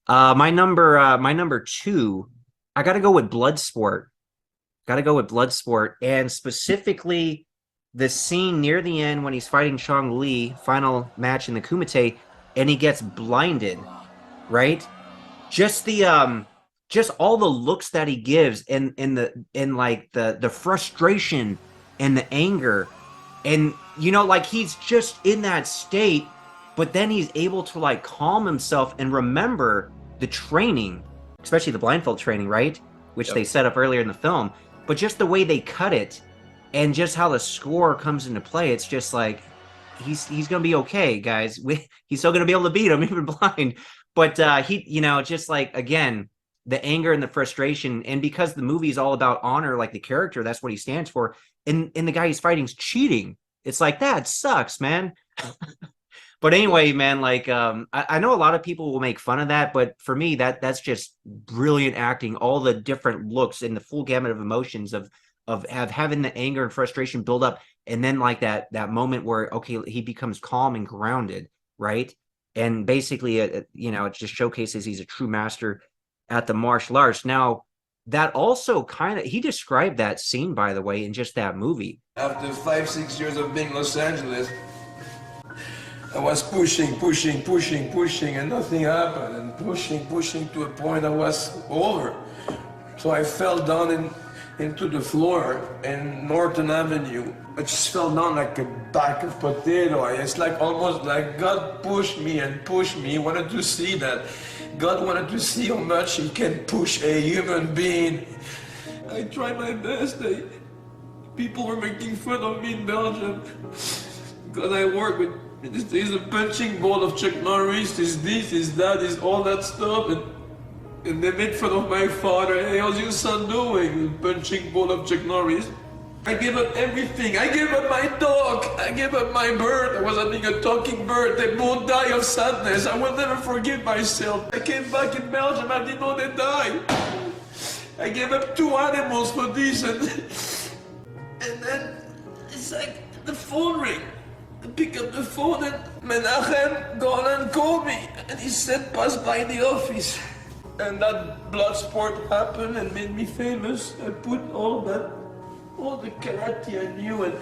My number two, I got to go with Bloodsport. Got to go with Bloodsport, and specifically the scene near the end when he's fighting Chong Li, final match in the Kumite, and he gets blinded, right? Just just all the looks that he gives, and like the frustration and the anger, and like he's just in that state, but then he's able to like calm himself and remember the training, especially the blindfold training, right, which Yep. they set up earlier in the film. But just the way they cut it and just how the score comes into play, it's just like he's gonna be okay, guys. He's still gonna be able to beat him even blind. But he, just like again, the anger and the frustration, and because the movie is all about honor, like the character, that's what he stands for. And the guy he's fighting is cheating. It's like that sucks, man. But anyway, man, like I know a lot of people will make fun of that, but for me, that's just brilliant acting. All the different looks and the full gamut of emotions of having the anger and frustration build up, and then like that moment where okay, he becomes calm and grounded, right? And basically, it just showcases he's a true master at the martial arts. Now, that also kind of he described that scene, by the way, in just that movie. After 5, 6 years of being in Los Angeles, I was pushing, and nothing happened. And pushing to a point I was over. So I fell down into the floor in Norton Avenue. I just fell down like a bag of potato. It's like almost like God pushed me and pushed me. He wanted to see that. God wanted to see how much he can push a human being. I tried my best. People were making fun of me in Belgium. Because I work with, there's a punching ball of Chuck Norris, is this, is that, is all that stuff. And they made fun of my father. Hey, how's your son doing? Punching ball of Chuck Norris. I gave up everything. I gave up my dog. I gave up my bird. I was having a talking bird. They both die of sadness. I will never forgive myself. I came back in Belgium. I didn't know they died. I gave up 2 animals for this, and then it's like the phone ring. I pick up the phone and Menachem gone and called me, and he said pass by the office. And that blood sport happened and made me famous. I put all the karate I knew and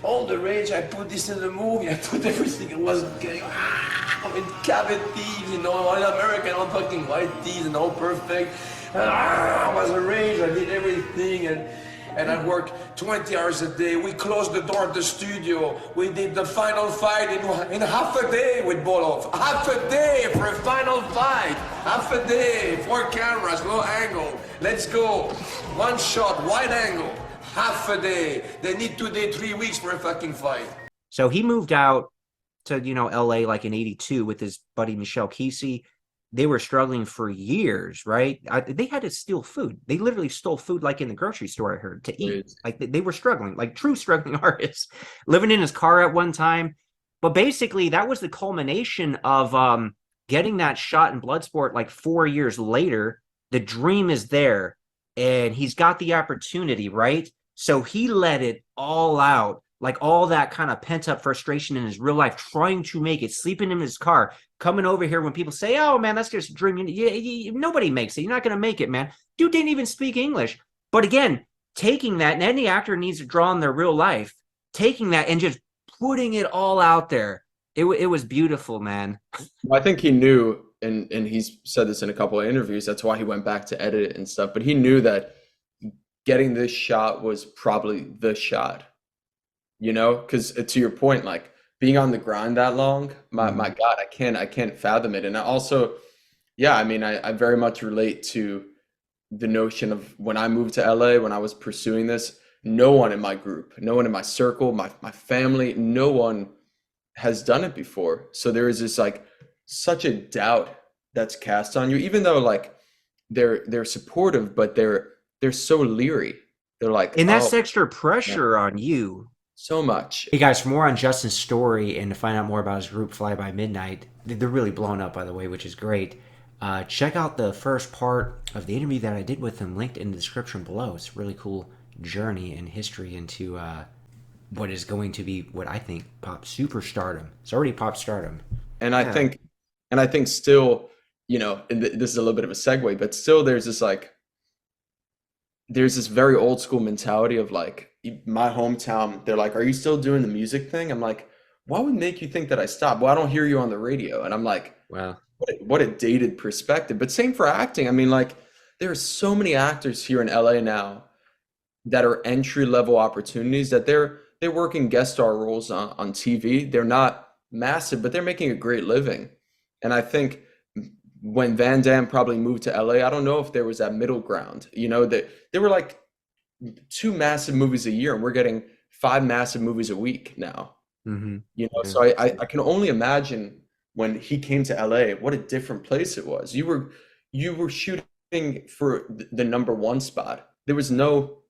all the rage, I put this in the movie. I put everything. It was getting in cavities, all American, all fucking white teeth and all perfect. I was a rage. I did everything and I worked 20 hours a day. We closed the door of the studio. We did the final fight in half a day with Bolov. Half a day for a final fight. Half a day, 4 cameras, low angle. Let's go. One shot, wide angle. Half a day. They need 2 days, 3 weeks for a fucking fight. So he moved out to LA like in '82 with his buddy Michelle Kesey. They were struggling for years, right? They had to steal food. They literally stole food like in the grocery store, I heard, to eat. Like they were struggling, like true struggling artists, living in his car at one time. But basically, that was the culmination of getting that shot in Bloodsport like 4 years later. The dream is there, and he's got the opportunity, right? So he let it all out, like all that kind of pent up frustration in his real life, trying to make it, sleeping in his car, coming over here when people say, "Oh man, that's just a dream." Nobody makes it. You're not going to make it, man. Dude didn't even speak English. But again, taking that, and any actor needs to draw on their real life, taking that and just putting it all out there. It was beautiful, man. Well, I think he knew, and he's said this in a couple of interviews, that's why he went back to edit it and stuff. But he knew that getting this shot was probably the shot, because to your point, like being on the grind that long, my God, I can't fathom it. And I also, yeah, I mean, I very much relate to the notion of when I moved to LA, when I was pursuing this, no one in my group, no one in my circle, my family, no one has done it before. So there is this like such a doubt that's cast on you, even though like they're supportive, but they're so leery. They're like, And that's oh, extra yeah, pressure on you. so much. Hey guys, for more on Justin's story and to find out more about his group Fly By Midnight, they're really blown up, by the way, which is great. Check out the first part of the interview that I did with him, linked in the description below. It's a really cool journey and history into what is going to be what I think pop superstardom. It's already pop stardom. And I Yeah. think, and I think still you know, and this is a little bit of a segue, but still there's this very old school mentality of like my hometown, they're like, are you still doing the music thing? I'm like, what would make you think that I stopped? Well, I don't hear you on the radio. And I'm like, Wow. what a dated perspective. But same for acting. I mean, like, there are so many actors here in LA now that are entry level opportunities that they're working guest star roles on TV. They're not massive, but they're making a great living. And I think when Van Damme probably moved to LA, I don't know if there was that middle ground. You know, that there were like 2 massive movies a year, and we're getting 5 massive movies a week now. Mm-hmm. You know, Yeah. so I can only imagine when he came to LA, what a different place it was. You were shooting for the number one spot. There was no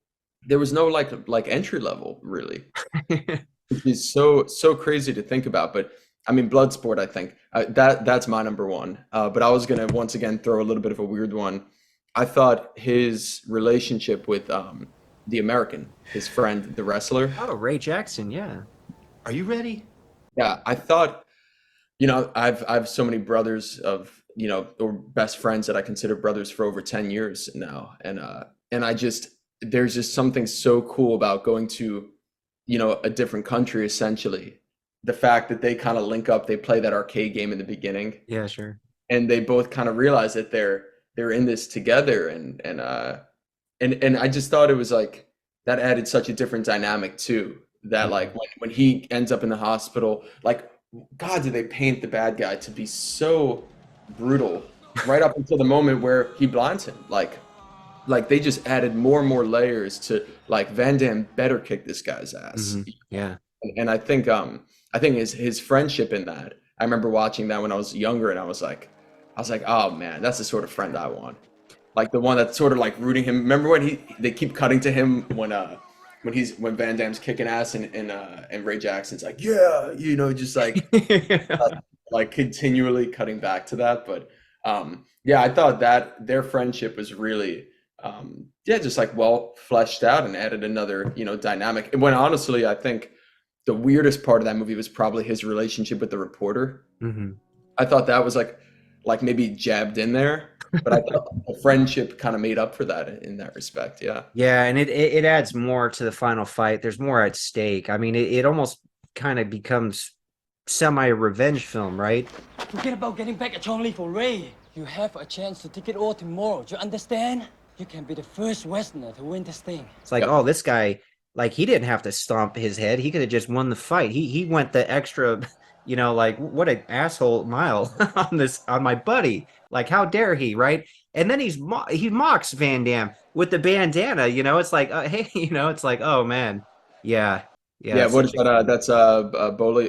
like entry level really, which is so crazy to think about. But I mean, Bloodsport, I think that's my number one. But I was gonna once again throw a little bit of a weird one. I thought his relationship with the American, his friend, the wrestler. Oh, Ray Jackson, yeah. Are you ready? Yeah, I thought, you know, I have so many brothers of, you know, or best friends that I consider brothers for over 10 years now. And I just there's just something so cool about going to, you know, a different country essentially. The fact that they kind of link up, they play that arcade game in the beginning, Yeah, sure. and they both kind of realize that they're in this together, and I just thought it was like that added such a different dynamic too. That like when he ends up in the hospital, like God, did they paint the bad guy to be so brutal right up until the moment where he blinds him. Like they just added more and more layers to like Van Damme better kick this guy's ass. Mhm. Yeah. And I think his friendship in that. I remember watching that when I was younger, and I was like, oh man, that's the sort of friend I want. Like the one that's sort of like rooting him. Remember when they keep cutting to him when Van Damme's kicking ass, and Ray Jackson's like, yeah, you know, just like continually cutting back to that. But yeah, I thought that their friendship was really yeah, just like well fleshed out and added another, you know, dynamic. And when honestly, I think the weirdest part of that movie was probably his relationship with the reporter. Hmm. I thought that was like maybe jabbed in there, but I thought the friendship kind of made up for that in that respect. Yeah. Yeah, and it adds more to the final fight. There's more at stake. I mean, it almost kind of becomes semi-revenge film, right? Forget about getting back at Chongli for Ray. You have a chance to take it all tomorrow. Do you understand? You can be the first Westerner to win this thing. It's like, Yep. oh, this guy, like he didn't have to stomp his head. He could have just won the fight. He went the extra, you know, like what an asshole mile on my buddy. Like how dare he, right? And then he mocks Van Damme with the bandana. You know, it's like, hey, you know, it's like, oh man, yeah, yeah. Yeah. It's What is such a that? That's Bolo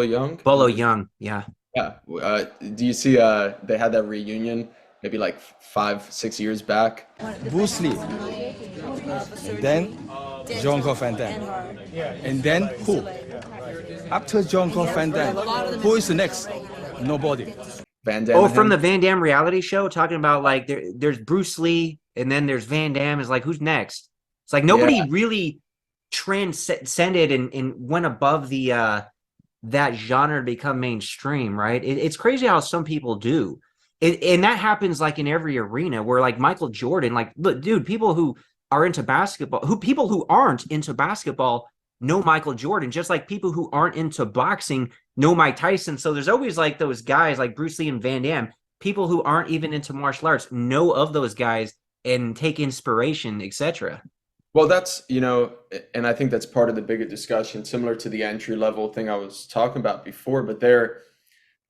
Young. Bolo Young, yeah. Yeah. Do you see they had that reunion maybe like 5-6 years back? Bruce Lee, then Jean-Claude Van Damme, and then who? After Jean-Claude Van Damme, who is the next? Nobody. Van Damme. Oh, and from him? the Van Damme reality show, talking about like there's Bruce Lee and then there's Van Damme. Is like who's next? It's like nobody Yeah. really transcended and went above the that genre to become mainstream, right? It's crazy how some people do. And that happens like in every arena where like Michael Jordan, like look, dude, people who are into basketball, people who aren't into basketball know Michael Jordan, just like people who aren't into boxing know Mike Tyson. So there's always like those guys like Bruce Lee and Van Damme, people who aren't even into martial arts know of those guys and take inspiration, etc. Well, that's, you know, and I think that's part of the bigger discussion, similar to the entry level thing I was talking about before. But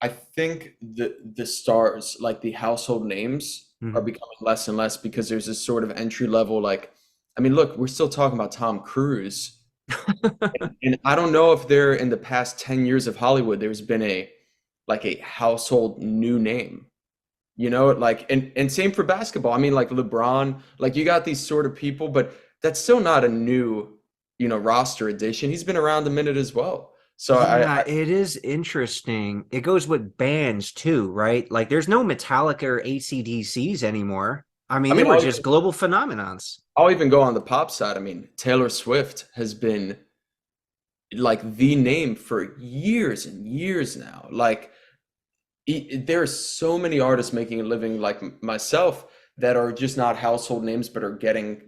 I think the stars, like the household names, are becoming less and less because there's this sort of entry level, like, I mean, look, we're still talking about Tom Cruise. And I don't know if there in the past 10 years of Hollywood, there's been a household new name. You know, like, and same for basketball. I mean, like LeBron, like you got these sort of people, but that's still not a new, you know, roster addition. He's been around a minute as well. So Yeah, it is interesting. It goes with bands too, right? Like there's no Metallica or AC/DCs anymore. I mean, they were I'll, just global phenomenons. I'll even go on the pop side. I mean, Taylor Swift has been like the name for years and years now. Like There are so many artists making a living like myself that are just not household names, but are getting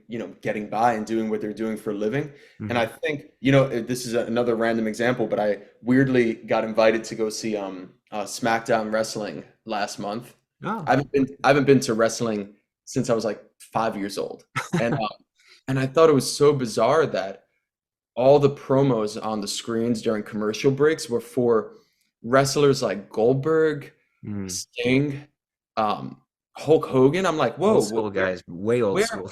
by and doing what they're doing for a living. And I think, this is another random example, but I weirdly got invited to go see SmackDown Wrestling last month. Oh. I haven't been to wrestling since I was like 5 years old. And and I thought it was so bizarre that all the promos on the screens during commercial breaks were for wrestlers like Goldberg, Mm. Sting, Hulk Hogan. I'm like, whoa, Old school guys, way old where- school.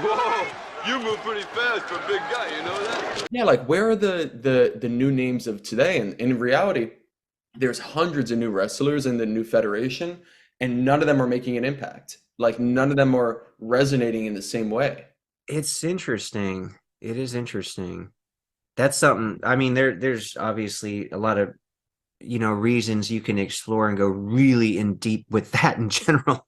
Whoa, you move pretty fast for a big guy, you know that? yeah, like where are the new names of today? And in reality, there's hundreds of new wrestlers in the new federation, and none of them are making an impact. Like none of them are resonating in the same way. It's interesting. It is interesting. That's something. I mean, there's obviously a lot of reasons you can explore and go really in deep with that in general.